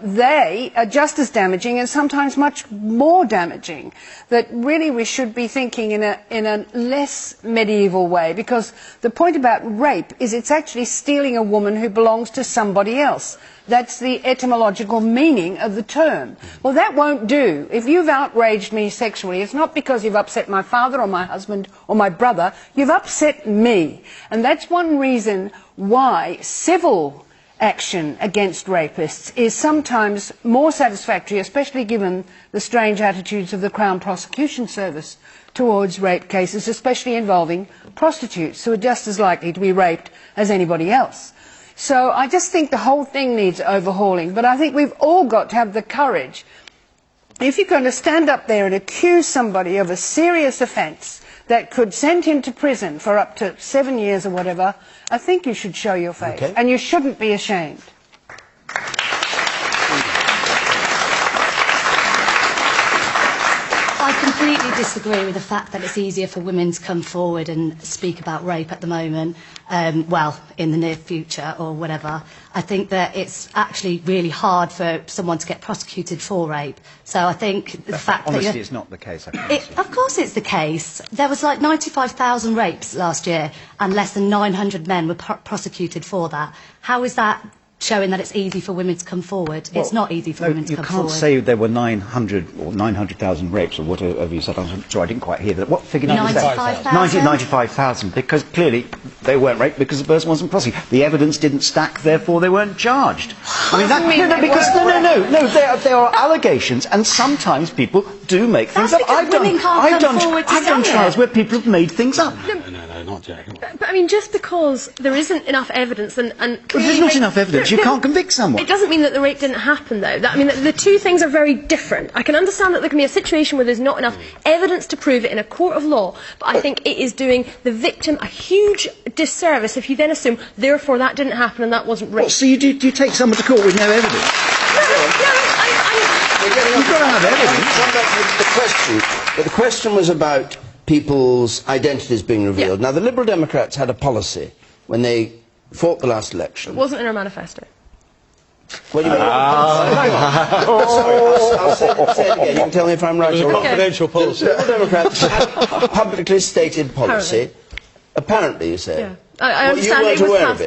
they are just as damaging and sometimes much more damaging. That really we should be thinking in a less medieval way, because the point about rape is it's actually stealing a woman who belongs to somebody else. That's the etymological meaning of the term. Well, that won't do. If you've outraged me sexually, it's not because you've upset my father or my husband or my brother. You've upset me. And that's one reason why civil action against rapists is sometimes more satisfactory, especially given the strange attitudes of the Crown Prosecution Service towards rape cases, especially involving prostitutes, who are just as likely to be raped as anybody else. So I just think the whole thing needs overhauling, but I think we've all got to have the courage. If you're going to stand up there and accuse somebody of a serious offence that could send him to prison for up to 7 years or whatever, I think you should show your face, and you shouldn't be ashamed. I completely disagree with the fact that it's easier for women to come forward and speak about rape at the moment, well, in the near future or whatever. I think that it's actually really hard for someone to get prosecuted for rape. So I think the fact that... Honestly, it's not the case, I promise you. Of course it's the case. There was like 95,000 rapes last year, and less than 900 men were prosecuted for that. How is that showing that it's easy for women to come forward? Well, it's not easy for women to come forward. You can't say there were 900 or 900,000 rapes or whatever you said. I'm sorry, I didn't quite hear that. What figure did you say? 95,000, because clearly they weren't raped because the person wasn't prosecuted. The evidence didn't stack, therefore they weren't charged. I mean, there are allegations, and sometimes people do make things up. I've done trials where people have made things up. Not Jack. But I mean, just because there isn't enough evidence and there's not enough evidence, you can't convict someone. It doesn't mean that the rape didn't happen, though. I mean, the two things are very different. I can understand that there can be a situation where there's not enough evidence to prove it in a court of law, but I think it is doing the victim a huge disservice if you then assume, therefore, that didn't happen and that wasn't rape. Well, so do you take someone to court with no evidence? You've got to have evidence. Come back to the question. But the question was about people's identities being revealed. Now, the Liberal Democrats had a policy when they fought the last election. It wasn't in our manifesto. Well, you Sorry, I'll say it again. You can tell me if I'm right or wrong. Confidential policy. The Liberal Democrats had a publicly stated policy. Apparently, you say. Yeah. I understand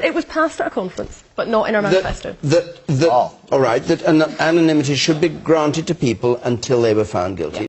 it was passed at a conference. but not in our manifesto. All right, that anonymity should be granted to people until they were found guilty.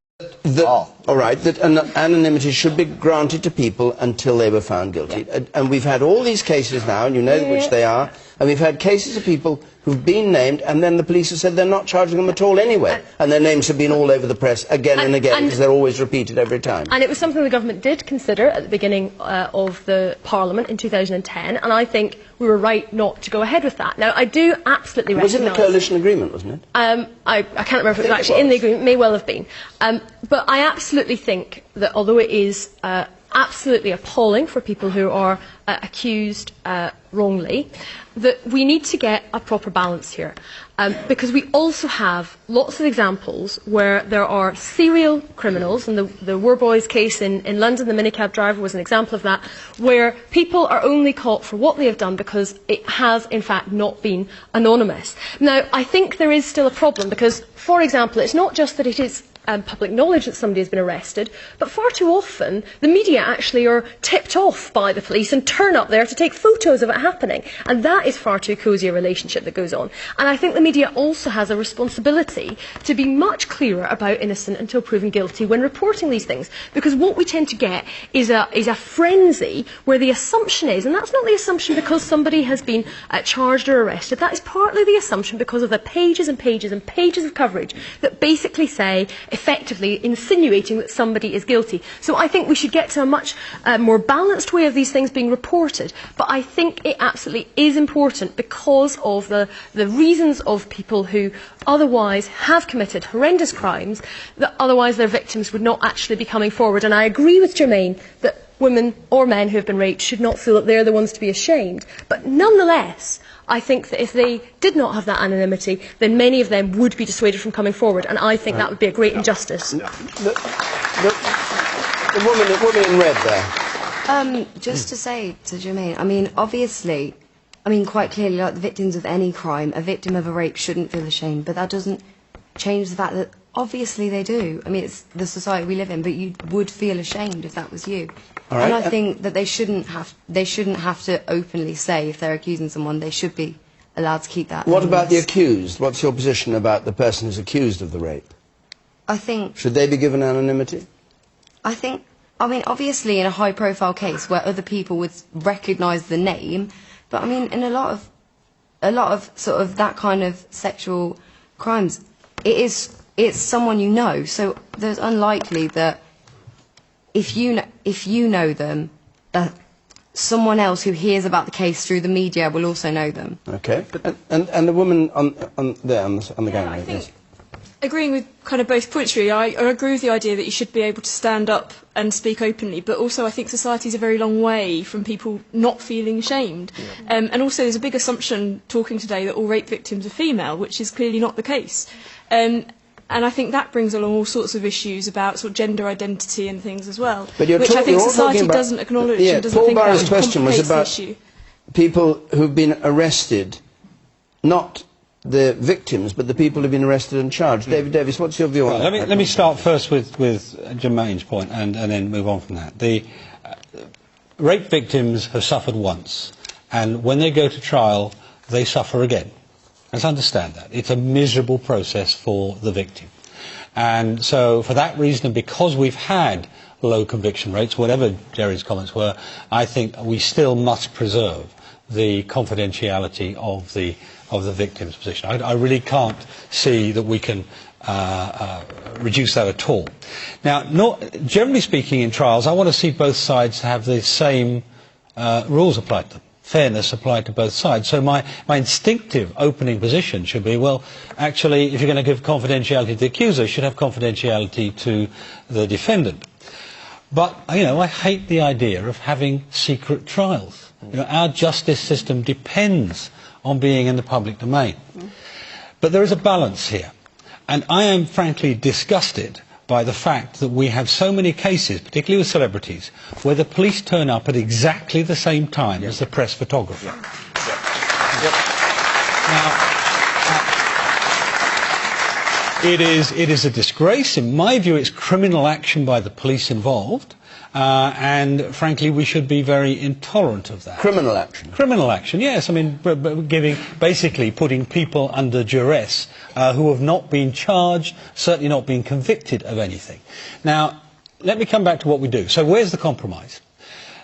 All right, that anonymity should be granted to people until they were found guilty. And we've had all these cases now, and you know which they are, and we've had cases of people who've been named, and then the police have said they're not charging them at all anyway, and their names have been all over the press again and again, because they're always repeated every time. And it was something the government did consider at the beginning of the Parliament in 2010, and I think we were right not to go ahead with that. Now, I do absolutely recognise... It was in the coalition agreement, wasn't it? I can't remember if it was actually in the agreement, may well have been. But I absolutely think that although it is absolutely appalling for people who are accused wrongly, that we need to get a proper balance here. Because we also have lots of examples where there are serial criminals, and the Worboys case in London, the minicab driver was an example of that, where people are only caught for what they have done because it has in fact not been anonymous. Now, I think there is still a problem because, for example, it's not just that it is public knowledge that somebody has been arrested, but far too often the media actually are tipped off by the police and turn up there to take photos of it happening, and that is far too cosy a relationship that goes on. And I think the media also has a responsibility to be much clearer about innocent until proven guilty when reporting these things, because what we tend to get is a frenzy where the assumption is, and that's not the assumption because somebody has been charged or arrested, that is partly the assumption because of the pages and pages and pages of coverage that basically say, effectively insinuating that somebody is guilty. So I think we should get to a much more balanced way of these things being reported. But I think it absolutely is important because of the reasons of people who otherwise have committed horrendous crimes, that otherwise their victims would not actually be coming forward. And I agree with Germaine that women or men who have been raped should not feel that they're the ones to be ashamed. But nonetheless, I think that if they did not have that anonymity, then many of them would be dissuaded from coming forward, and I think that would be a great injustice. The woman in red there. Just to say to Germaine, I mean, obviously, quite clearly, like the victims of any crime, a victim of a rape shouldn't feel ashamed, but that doesn't change the fact that obviously they do. I mean, it's the society we live in, but you would feel ashamed if that was you. Right. And I think that they shouldn't have to openly say if they're accusing someone. They should be allowed to keep that. What about the accused? What's your position about the person who's accused of the rape? I think... Should they be given anonymity? I mean, obviously in a high-profile case where other people would recognise the name, but I mean, in a lot of sort of that kind of sexual crimes, it's someone you know, so there's unlikely that if you know them, that someone else who hears about the case through the media will also know them. Okay. And the woman on the gangway. I think, agreeing with kind of both points really, I agree with the idea that you should be able to stand up and speak openly, but also I think society is a very long way from people not feeling ashamed. And also there's a big assumption talking today that all rape victims are female, which is clearly not the case. And I think that brings along all sorts of issues about sort of gender identity and things as well, which I think society doesn't acknowledge and doesn't think about. Paul Barrett's question was about people who've been arrested, not the victims, but the people who've been arrested and charged. David Davis, what's your view on that? Let me start first with Germaine's point and then move on from that. The rape victims have suffered once, and when they go to trial, they suffer again. Let's understand that. It's a miserable process for the victim. And so for that reason, and because we've had low conviction rates, whatever Jerry's comments were, I think we still must preserve the confidentiality of the victim's position. I really can't see that we can reduce that at all. Now, generally speaking in trials, I want to see both sides have the same rules applied to them. Fairness applied to both sides. So my instinctive opening position should be, well, actually, if you're going to give confidentiality to the accuser, you should have confidentiality to the defendant. But, you know, I hate the idea of having secret trials. You know, our justice system depends on being in the public domain. But there is a balance here. And I am frankly disgusted by the fact that we have so many cases, particularly with celebrities, where the police turn up at exactly the same time as the press photographer. Now, it is a disgrace. In my view, it's criminal action by the police involved. and frankly we should be very intolerant of that. Criminal action? Criminal action, yes. I mean, basically putting people under duress who have not been charged, certainly not been convicted of anything. Now, let me come back to what we do. So where's the compromise?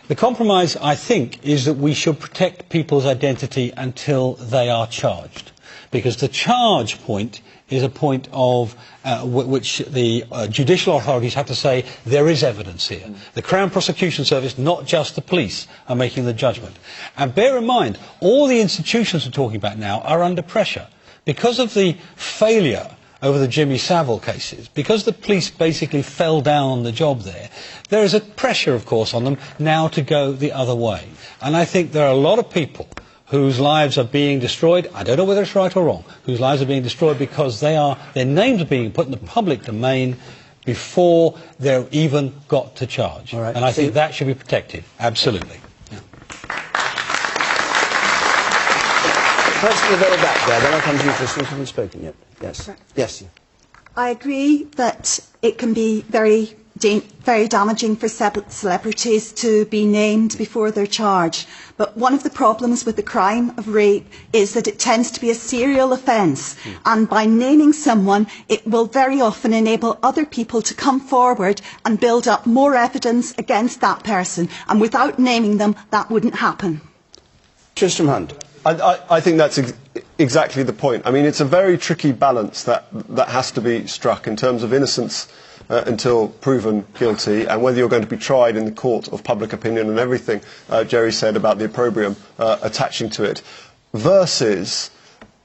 The compromise, I think, is that we should protect people's identity until they are charged. Because the charge point is a point of which the judicial authorities have to say there is evidence here. The Crown Prosecution Service, not just the police, are making the judgment. And bear in mind, all the institutions we're talking about now are under pressure. Because of the failure over the Jimmy Savile cases, because the police basically fell down on the job there is a pressure, of course, on them now to go the other way. And I think there are a lot of people whose lives are being destroyed, I don't know whether it's right or wrong, whose lives are being destroyed because their names are being put in the public domain before they're even got to charge. All right. And I think that should be protected, absolutely. Yeah. First, the very back there, then I'll come to you, Tristram, you haven't spoken yet. Yes. Right. Yes. I agree that it can be very damaging for celebrities to be named before they're charged. But one of the problems with the crime of rape is that it tends to be a serial offence. And by naming someone, it will very often enable other people to come forward and build up more evidence against that person. And without naming them, that wouldn't happen. Tristram Hunt. I think that's exactly the point. I mean, it's a very tricky balance that has to be struck in terms of innocence until proven guilty, and whether you're going to be tried in the court of public opinion and everything Jerry said about the opprobrium attaching to it, versus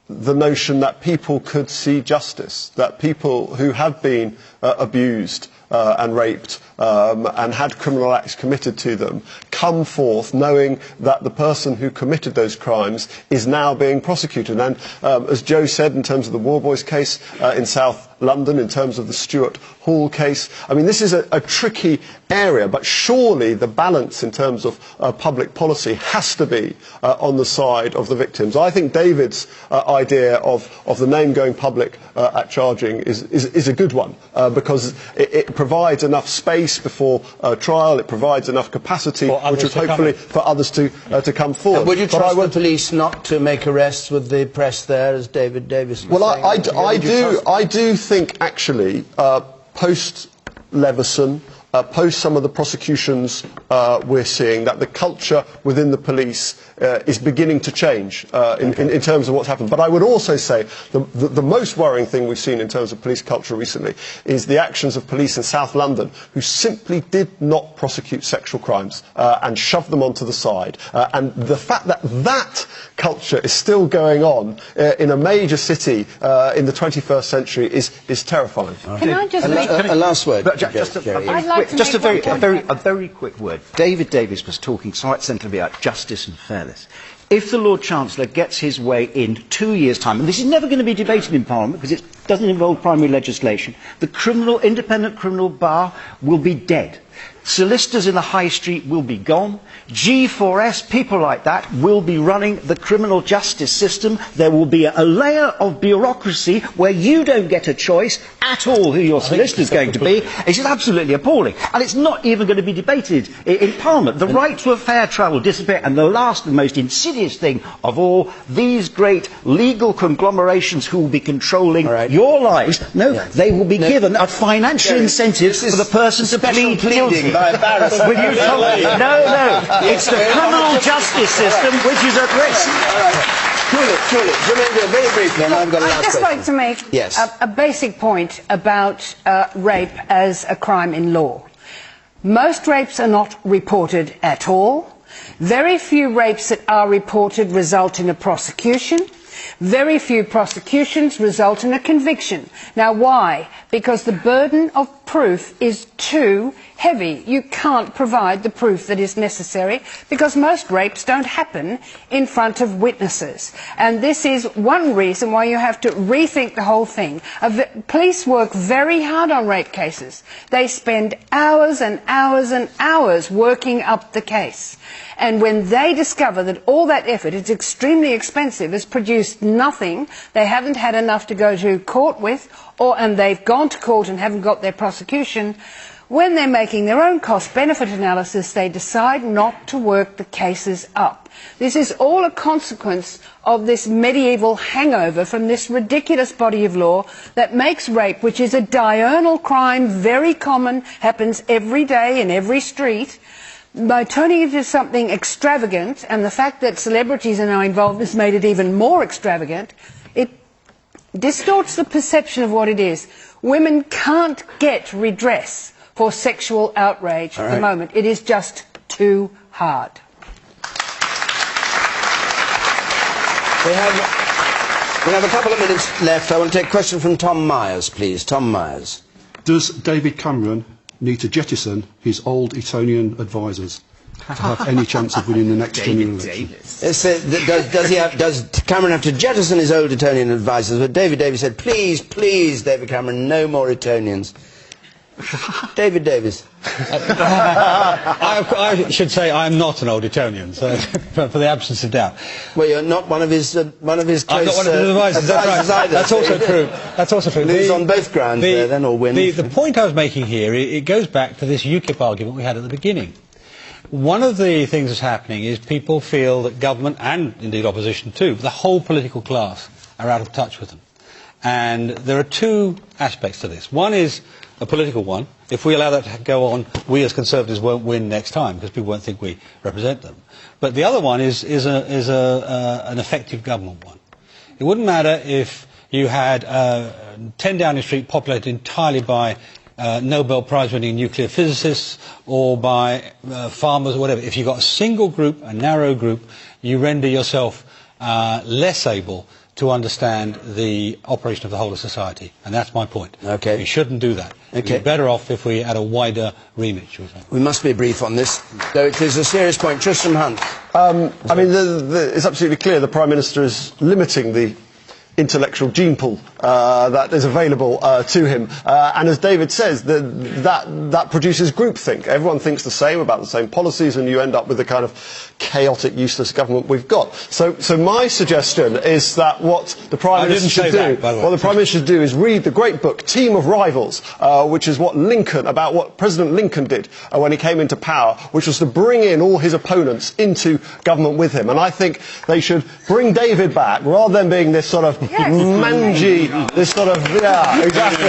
the notion that people could see justice, that people who have been abused and raped and had criminal acts committed to them come forth knowing that the person who committed those crimes is now being prosecuted. And as Joe said, in terms of the War Boys case in South London, in terms of the Stuart Hall case, I mean, this is a tricky area, but surely the balance in terms of public policy has to be on the side of the victims. I think David's idea of the name going public at charging is a good one, because it provides enough space before trial, it provides enough capacity, which would hopefully for others to come forward. And would you trust the police not to make arrests with the press there, as David Davis was saying? Well, I do think actually post-Leveson, post some of the prosecutions we're seeing, that the culture within the police is beginning to change in terms of what's happened. But I would also say the most worrying thing we've seen in terms of police culture recently is the actions of police in South London who simply did not prosecute sexual crimes and shoved them onto the side. And the fact that that culture is still going on in a major city in the 21st century is terrifying. Can I just make a last word? Just a very quick word. David Davis was talking quite sensibly about justice and fairness. If the Lord Chancellor gets his way in 2 years' time, and this is never going to be debated in Parliament because it doesn't involve primary legislation, the independent criminal bar will be dead. Solicitors in the high street will be gone. G4S, people like that, will be running the criminal justice system. There will be a layer of bureaucracy where you don't get a choice at all who your solicitor is going to be. It's just absolutely appalling. And it's not even going to be debated in Parliament. The right to a fair trial will disappear. And the last and most insidious thing of all, these great legal conglomerations who will be controlling your lives, they will be given a financial incentive for the person to plead guilty. By a barrister. No. It's the criminal justice system which is at risk. Truly. Germaine Greer, very briefly, and I've got a last question. I'd just like to make a basic point about rape as a crime in law. Most rapes are not reported at all. Very few rapes that are reported result in a prosecution. Very few prosecutions result in a conviction. Now, why? Because the burden of proof is too heavy. You can't provide the proof that is necessary because most rapes don't happen in front of witnesses. And this is one reason why you have to rethink the whole thing. Police work very hard on rape cases. They spend hours and hours and hours working up the case. And when they discover that all that effort, it's extremely expensive, has produced nothing, they haven't had enough to go to court with, and they've gone to court and haven't got their prosecution, when they're making their own cost-benefit analysis, they decide not to work the cases up. This is all a consequence of this medieval hangover from this ridiculous body of law that makes rape, which is a diurnal crime, very common, happens every day in every street, by turning it into something extravagant, and the fact that celebrities are now involved has made it even more extravagant. It distorts the perception of what it is. Women can't get redress for sexual outrage at the moment. It is just too hard. We have a couple of minutes left. I want to take a question from Tom Myers, please. Tom Myers. Does David Cameron need to jettison his old Etonian advisers to have any chance of winning the next general election? Does Cameron have to jettison his old Etonian advisers? But David Davis said, please, please, David Cameron, no more Etonians. David Davis. I should say I'm not an old Etonian, so for the absence of doubt. Well, you're not one of his close I'm not one of his advisors. That's right. either. That's also true. That's also true. Lose on both grounds there, then, or win. The point I was making here, it goes back to this UKIP argument we had at the beginning. One of the things that's happening is people feel that government, and indeed opposition too, the whole political class, are out of touch with them. And there are two aspects to this. One is a political one. If we allow that to go on, we as Conservatives won't win next time because people won't think we represent them. But the other one is an effective government one. It wouldn't matter if you had 10 Downing Street populated entirely by Nobel Prize-winning nuclear physicists or by farmers or whatever. If you've got a single group, a narrow group, you render yourself less able to understand the operation of the whole of society. And that's my point. Okay. We shouldn't do that. Okay. We're better off if we had a wider remit, shall we say. We must be brief on this, though it is a serious point. Tristram Hunt. I mean, it's absolutely clear the Prime Minister is limiting the intellectual gene pool that is available to him. And as David says, that produces groupthink. Everyone thinks the same about the same policies, and you end up with the kind of chaotic, useless government we've got. So my suggestion is that what the Prime Minister should do, what the Prime Minister should do is read the great book, Team of Rivals, which is what President Lincoln did when he came into power, which was to bring in all his opponents into government with him. And I think they should bring David back, rather than being this sort of mangy, this sort of, exactly.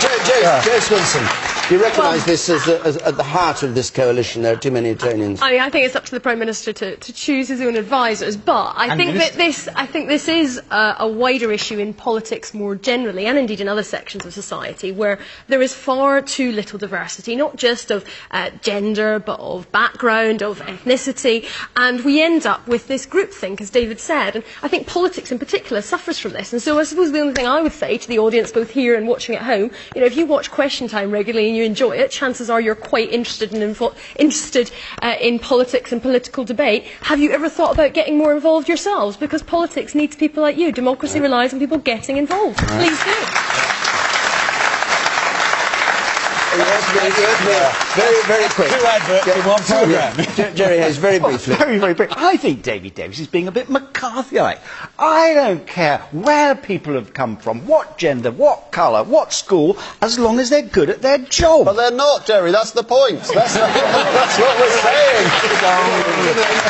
Joe Swinson, you recognise this as at the heart of this coalition. There are too many Etonians. I think it's up to the Prime Minister to choose his own advisers, but I think this is a wider issue in politics more generally, and indeed in other sections of society, where there is far too little diversity, not just of gender, but of background, of ethnicity, and we end up with this groupthink, as David said, and I think politics in particular suffers from this. And so I suppose the only thing I would say to the audience, both here and watching at home, if you watch Question Time regularly and you enjoy it, chances are you're quite interested in politics and political debate. Have you ever thought about getting more involved yourselves? Because politics needs people like you. Democracy relies on people getting involved. Please do. Very, very quick. Two adverts in one programme. Jerry Hayes, very briefly. Very, very briefly. I think David Davis is being a bit McCarthyite. I don't care where people have come from, what gender, what colour, what school, as long as they're good at their job. But they're not, Jerry. That's the point. That's what we're saying.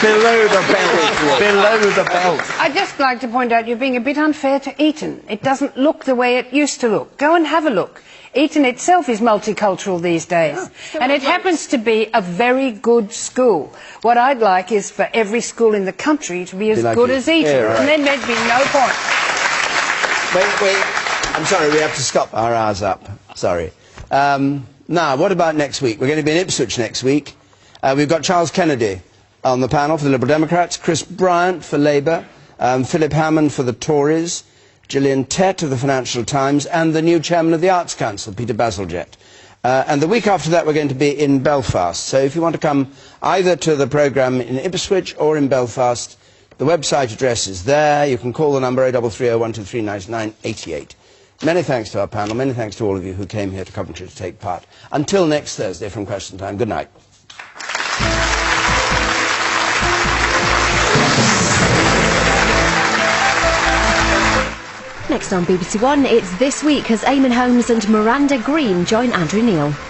Below the belt. Below the belt. I'd just like to point out you're being a bit unfair to Eton. It doesn't look the way it used to look. Go and have a look. Eton itself is multicultural these days, and it happens to be a very good school. What I'd like is for every school in the country to be as good as Eton, and then there'd be no point. Wait, I'm sorry, we have to stop. Our hour's up. Sorry. Now, what about next week? We're going to be in Ipswich next week. We've got Charles Kennedy on the panel for the Liberal Democrats, Chris Bryant for Labour, Philip Hammond for the Tories, Gillian Tett of the Financial Times, and the new chairman of the Arts Council, Peter Bazalgette. And the week after that we're going to be in Belfast. So if you want to come either to the programme in Ipswich or in Belfast, the website address is there. You can call the number 0330 123 9988. Many thanks to our panel. Many thanks to all of you who came here to Coventry to take part. Until next Thursday from Question Time, good night. Next on BBC One, it's This Week as Eamon Holmes and Miranda Green join Andrew Neil.